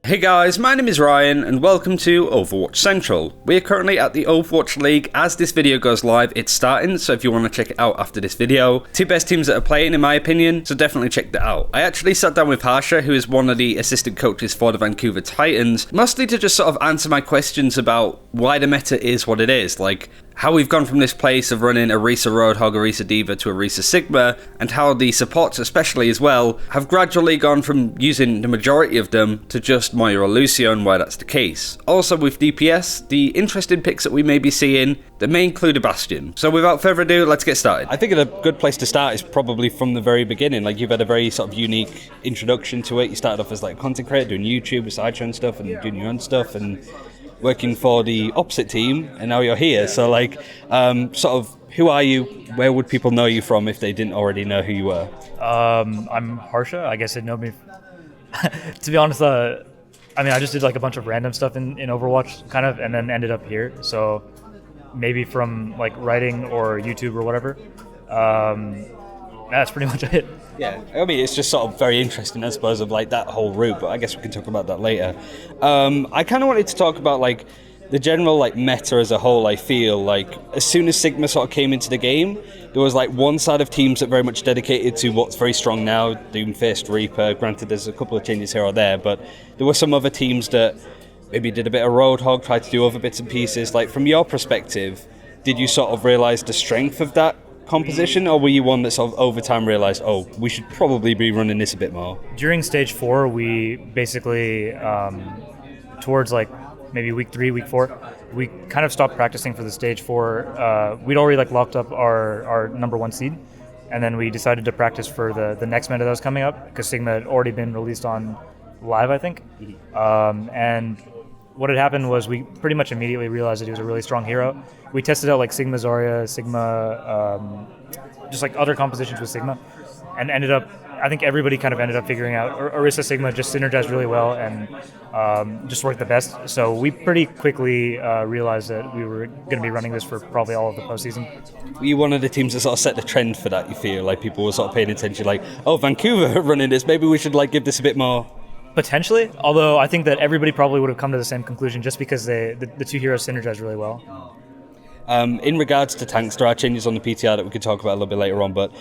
Hey guys, my name is Ryan and welcome to Overwatch Central. We are currently at the Overwatch League. As this video goes live, it's starting, so if you want to check it out after this video. Two best teams that are playing in my opinion, so definitely check that out. I actually sat down with Harsha, who is one of the assistant coaches for the Vancouver Titans, mostly to just sort of answer my questions about why the meta is what it is, like how we've gone from this place of running Orisa Roadhog, Orisa Diva to Orisa Sigma, and how the supports especially as well have gradually gone from using the majority of them to just Moira Lucio and why that's the case. Also with DPS, the interesting picks that we may be seeing, that may include a Bastion. So without further ado, let's get started. I think a good place to start is probably from the very beginning. Like, you've had a very sort of unique introduction to it. You started off as like a content creator, doing YouTube with sideshow and stuff, and doing your own stuff, and working for the opposite team, and now you're here. So like, sort of, who are you? Where would people know you from if they didn't already know who you were? I'm Harsha. I guess they'd know me. To be honest, I just did like a bunch of random stuff in Overwatch, kind of, and then ended up here. So maybe from like writing or YouTube or whatever. That's pretty much it. Yeah, I mean, it's just sort of very interesting, I suppose, of like that whole route, but I guess we can talk about that later. I kind of wanted to talk about like the general like meta as a whole. I feel like as soon as Sigma sort of came into the game, there was like one side of teams that very much dedicated to what's very strong now, Doomfist, Reaper. Granted, there's a couple of changes here or there, but there were some other teams that maybe did a bit of Roadhog, tried to do other bits and pieces. Like, from your perspective, did you sort of realize the strength of that composition, or were you one that sort of over time realized, oh, we should probably be running this a bit more? During stage 4, we basically, towards like maybe week 3, week 4, we kind of stopped practicing for the stage 4. We'd already like locked up our number 1 seed, and then we decided to practice for the next meta that was coming up, because Sigma had already been released on live, I think. And what had happened was we pretty much immediately realized that he was a really strong hero. We tested out like Sigma Zarya, Sigma, just like other compositions with Sigma, and I think everybody kind of ended up figuring out Orisa Sigma just synergized really well and just worked the best. So we pretty quickly realized that we were going to be running this for probably all of the postseason. Were you one of the teams that sort of set the trend for that, you feel? Like, people were sort of paying attention, like, oh, Vancouver are running this, maybe we should like give this a bit more? Potentially, although I think that everybody probably would have come to the same conclusion just because the two heroes synergize really well. In regards to tanks, there are changes on the PTR that we could talk about a little bit later on, but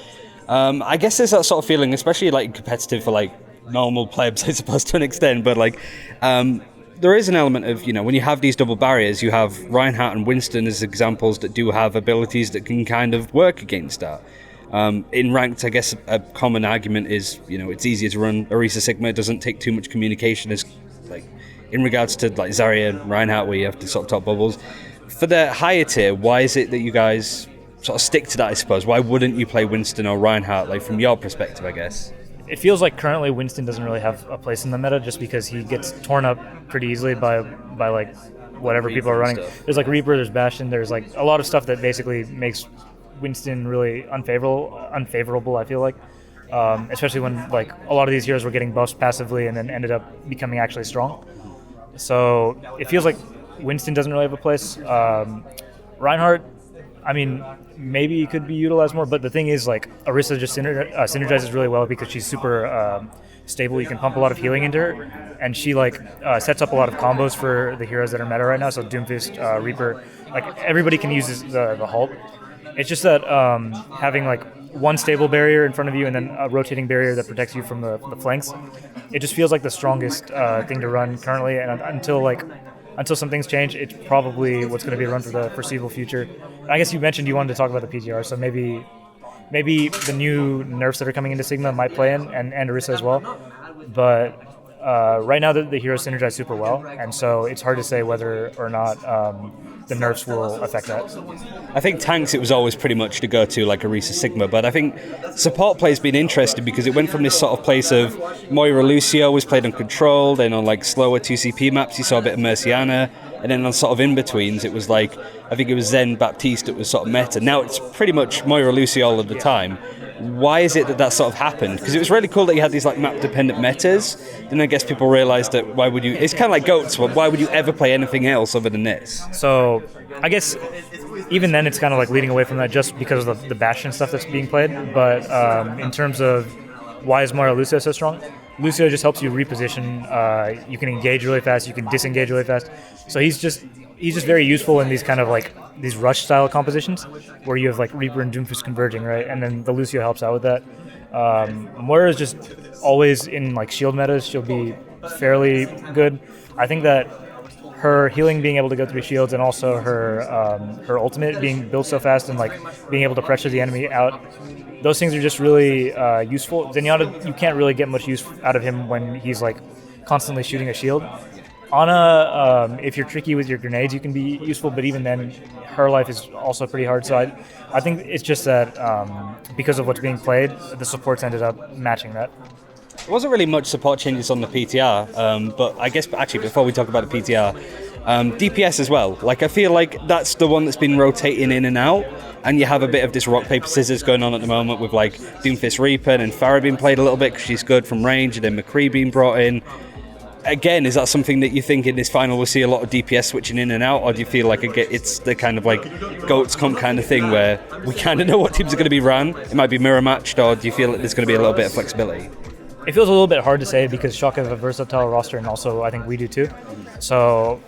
I guess there's that sort of feeling, especially like competitive for like normal plebs, I suppose, to an extent, but like there is an element of, you know, when you have these double barriers, you have Reinhardt and Winston as examples that do have abilities that can kind of work against that. In ranked, I guess a common argument is, you know, it's easier to run Orisa Sigma. It doesn't take too much communication as, like, in regards to like Zarya and Reinhardt, where you have to sort of top bubbles. For the higher tier, why is it that you guys sort of stick to that, I suppose? Why wouldn't you play Winston or Reinhardt, like, from your perspective, I guess? It feels like currently Winston doesn't really have a place in the meta just because he gets torn up pretty easily by like whatever Reaper people are running. Stuff. There's like Reaper, there's Bastion, there's like a lot of stuff that basically makes Winston really unfavorable, I feel like, especially when like a lot of these heroes were getting buffs passively and then ended up becoming actually strong. So it feels like Winston doesn't really have a place. Reinhardt, I mean, maybe he could be utilized more, but the thing is, like, Orisa just synergizes really well because she's super stable. You can pump a lot of healing into her, and she like sets up a lot of combos for the heroes that are meta right now. So Doomfist, Reaper, like everybody can use the halt. It's just that having like one stable barrier in front of you and then a rotating barrier that protects you from the flanks, it just feels like the strongest thing to run currently. And until some things change, it's probably what's going to be run for the foreseeable future. I guess you mentioned you wanted to talk about the PTR, so maybe the new nerfs that are coming into Sigma might play in, and Orisa as well. But right now the heroes synergize super well, and so it's hard to say whether or not the nerfs will affect that. I think tanks, it was always pretty much the go-to, like Orisa Sigma, but I think support play's been interesting because it went from this sort of place of Moira Lucio was played on control, then on like slower 2CP maps you saw a bit of Merciana, and then on sort of in-betweens it was like, I think it was Zen Baptiste that was sort of meta. Now it's pretty much Moira Lucio all of the time. Why is it that sort of happened? Because it was really cool that you had these like map-dependent metas. Then I guess people realised that why would you... It's kind of like GOATs. Why would you ever play anything else other than this? So I guess even then it's kind of like leading away from that just because of the Bastion stuff that's being played. But in terms of why is Moira Lucio so strong? Lucio just helps you reposition. You can engage really fast. You can disengage really fast. So he's just very useful in these kind of like these rush style compositions where you have like Reaper and Doomfist converging, right? And then the Lucio helps out with that. Moira is just always in like shield metas. She'll be fairly good. I think that her healing being able to go through shields and also her ultimate being built so fast and like being able to pressure the enemy out, those things are just really useful. Zenyatta, you can't really get much use out of him when he's like constantly shooting a shield. Ana, if you're tricky with your grenades, you can be useful, but even then, her life is also pretty hard. So I think it's just that because of what's being played, the supports ended up matching that. There wasn't really much support changes on the PTR, but I guess actually before we talk about the PTR, DPS as well. Like I feel like that's the one that's been rotating in and out, and you have a bit of this rock paper scissors going on at the moment with like Doomfist Reaper and Farah being played a little bit because she's good from range, and then McCree being brought in. Again, is that something that you think in this final we'll see a lot of DPS switching in and out, or do you feel like it's the kind of like goats comp kind of thing where we kind of know what teams are going to be ran? It might be mirror matched, or do you feel like there's going to be a little bit of flexibility? It feels a little bit hard to say because Shock have a versatile roster, and also I think we do too. So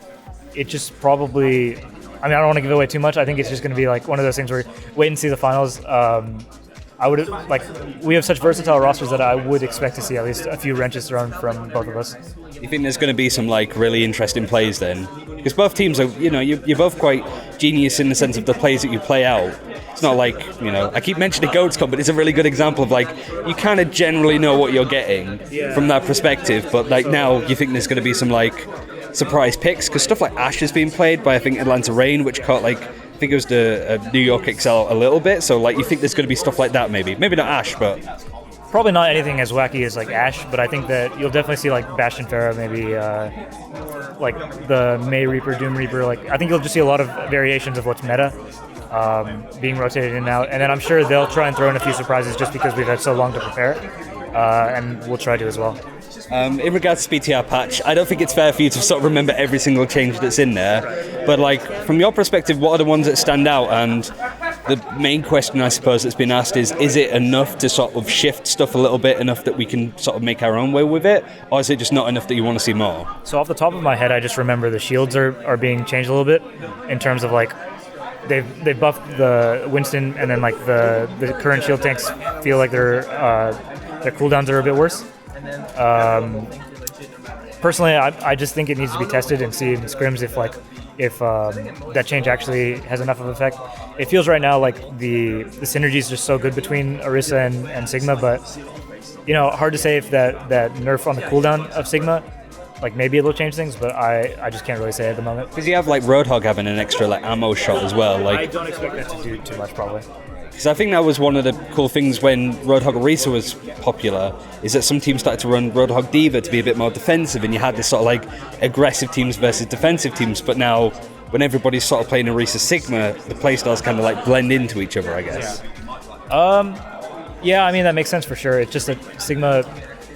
it just probably, I mean, I don't want to give away too much. I think it's just going to be like one of those things where wait and see the finals. I would like we have such versatile rosters that I would expect to see at least a few wrenches thrown from both of us. You think there's going to be some like really interesting plays then? Because both teams are, you're both quite genius in the sense of the plays that you play out. It's not like, I keep mentioning Goats Comp, but it's a really good example of like, you kind of generally know what you're getting from that perspective, but like now you think there's going to be some like surprise picks, because stuff like Ash is being played by I think Atlanta Reign, which caught like, I think it was the New York XL a little bit, so like you think there's going to be stuff like that maybe not Ash, but probably not anything as wacky as like Ash, but I think that you'll definitely see like Bastion Farah, maybe like the May Reaper, Doom Reaper. Like I think you'll just see a lot of variations of what's meta being rotated in and out, and then I'm sure they'll try and throw in a few surprises just because we've had so long to prepare, and we'll try to as well. In regards to PTR patch, I don't think it's fair for you to sort of remember every single change that's in there, but like from your perspective, what are the ones that stand out? And the main question I suppose that's been asked is it enough to sort of shift stuff a little bit, enough that we can sort of make our own way with it, or is it just not enough that you want to see more? So off the top of my head, I just remember the shields are being changed a little bit in terms of like they've buffed the Winston, and then like the current shield tanks feel like their cooldowns are a bit worse. Personally, I just think it needs to be tested and see in scrims if that change actually has enough of an effect. It feels right now like the synergy is just so good between Orisa and Sigma, but hard to say if that nerf on the cooldown of Sigma, like maybe it'll change things, but I just can't really say at the moment. Because you have like Roadhog having an extra like ammo shot as well. Like I don't expect that to do too much probably. Because I think that was one of the cool things when Roadhog Orisa was popular, is that some teams started to run Roadhog D.Va to be a bit more defensive, and you had this sort of like aggressive teams versus defensive teams, but now when everybody's sort of playing Orisa Sigma, the playstyles kind of like blend into each other, I guess. Yeah, I mean that makes sense for sure. It's just that Sigma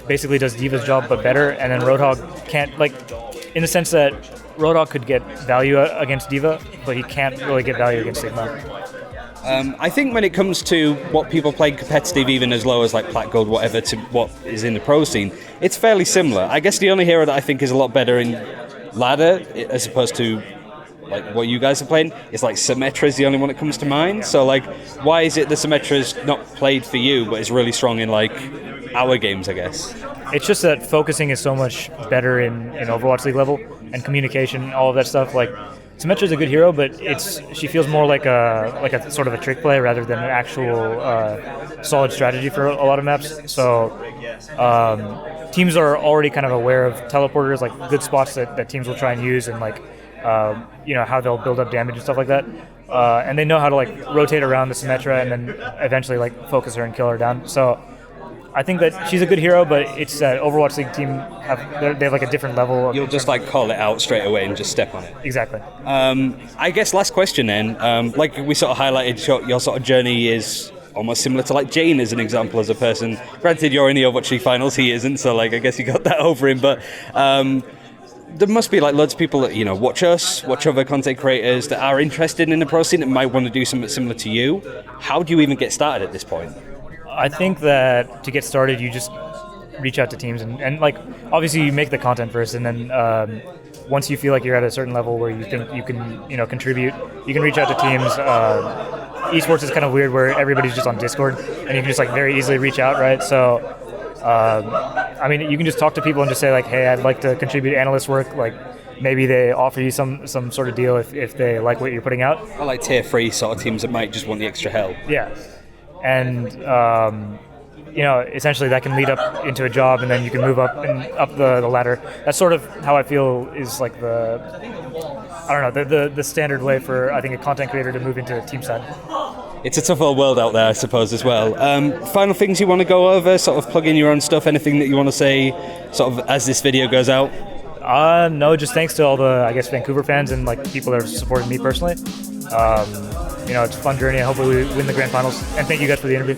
basically does D.Va's job but better, and then Roadhog can't, like, in the sense that Roadhog could get value against D.Va, but he can't really get value against Sigma. I think when it comes to what people play competitive, even as low as like Plat Gold, whatever, to what is in the pro scene, it's fairly similar. I guess the only hero that I think is a lot better in ladder, as opposed to like what you guys are playing, is like Symmetra is the only one that comes to mind. So like, why is it that Symmetra's not played for you, but is really strong in like our games, I guess? It's just that focusing is so much better in Overwatch League level, and communication, all of that stuff. Like, Symmetra's a good hero, but she feels more like a sort of a trick play rather than an actual solid strategy for a lot of maps. So teams are already kind of aware of teleporters, like good spots that teams will try and use, and like how they'll build up damage and stuff like that. And they know how to like rotate around the Symmetra and then eventually like focus her and kill her down. So I think that she's a good hero, but it's that Overwatch League team they have like a different level. You'll just like call it out straight away and just step on it. Exactly. I guess last question then. Like we sort of highlighted, your sort of journey is almost similar to like Jane as an example as a person. Granted, you're in the Overwatch League finals, he isn't, so like I guess you got that over him. But there must be like loads of people that watch us, watch other content creators that are interested in the pro scene that might want to do something similar to you. How do you even get started at this point? I think that to get started, you just reach out to teams and like obviously you make the content first, and then once you feel like you're at a certain level where you think you can contribute, you can reach out to teams. Esports is kind of weird where everybody's just on Discord and you can just like very easily reach out, right? So I mean, you can just talk to people and just say like, hey, I'd like to contribute analyst work. Like maybe they offer you some sort of deal if they like what you're putting out. I like tier 3 sort of teams that might just want the extra help. Yeah, and essentially that can lead up into a job, and then you can move up the ladder. That's sort of how I feel is like the standard way for, I think, a content creator to move into team side. It's a tough old world out there, I suppose, as well. Final things you want to go over, sort of plug in your own stuff, anything that you want to say sort of as this video goes out? No, just thanks to all the, I guess, Vancouver fans and like people that are supporting me personally. It's a fun journey, and hopefully we win the grand finals. And thank you guys for the interview.